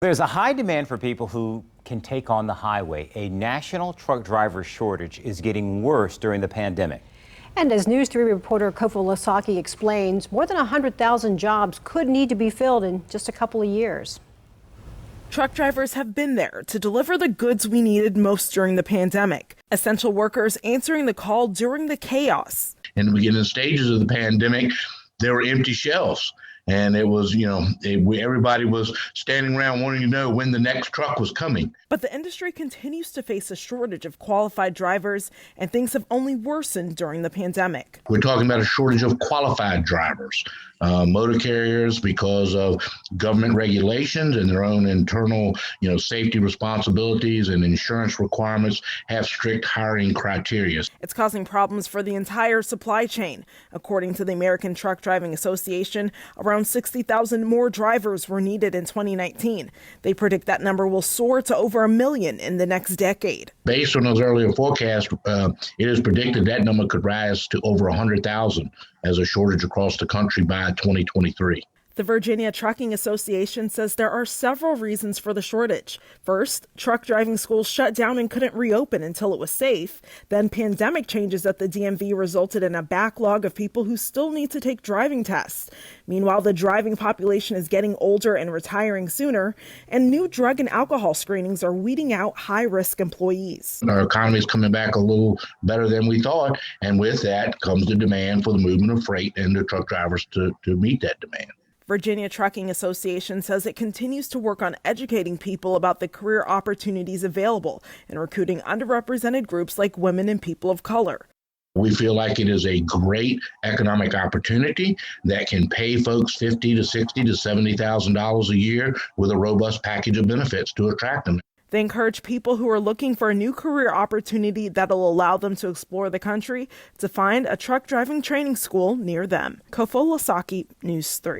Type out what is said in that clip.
There's a high demand for people who can take on the highway. A national truck driver shortage is getting worse during the pandemic. And as News 3 reporter Kofo Lasaki explains, more than 100,000 jobs could need to be filled in just a couple of years. Truck drivers have been there to deliver the goods we needed most during the pandemic. Essential workers answering the call during the chaos. In the beginning stages of the pandemic, there were empty shelves. And it was, everybody was standing around wanting to know when the next truck was coming. But the industry continues to face a shortage of qualified drivers, and things have only worsened during the pandemic. We're talking about a shortage of qualified drivers. Motor carriers, because of government regulations and their own internal, safety responsibilities and insurance requirements, have strict hiring criteria. It's causing problems for the entire supply chain. According to the American Truck Driving Association, around 60,000 more drivers were needed in 2019. They predict that number will soar to over 1 million in the next decade. Based on those earlier forecasts, it is predicted that number could rise to over 100,000 as a shortage across the country by 2023. The Virginia Trucking Association says there are several reasons for the shortage. First, truck driving schools shut down and couldn't reopen until it was safe. Then pandemic changes at the DMV resulted in a backlog of people who still need to take driving tests. Meanwhile, the driving population is getting older and retiring sooner, and new drug and alcohol screenings are weeding out high-risk employees. Our economy is coming back a little better than we thought, and with that comes the demand for the movement of freight and the truck drivers to meet that demand. Virginia Trucking Association says it continues to work on educating people about the career opportunities available and recruiting underrepresented groups like women and people of color. We feel like it is a great economic opportunity that can pay folks $50,000 to $60,000 to $70,000 a year with a robust package of benefits to attract them. They encourage people who are looking for a new career opportunity that'll allow them to explore the country to find a truck driving training school near them. Kofo Lasaki, News 3.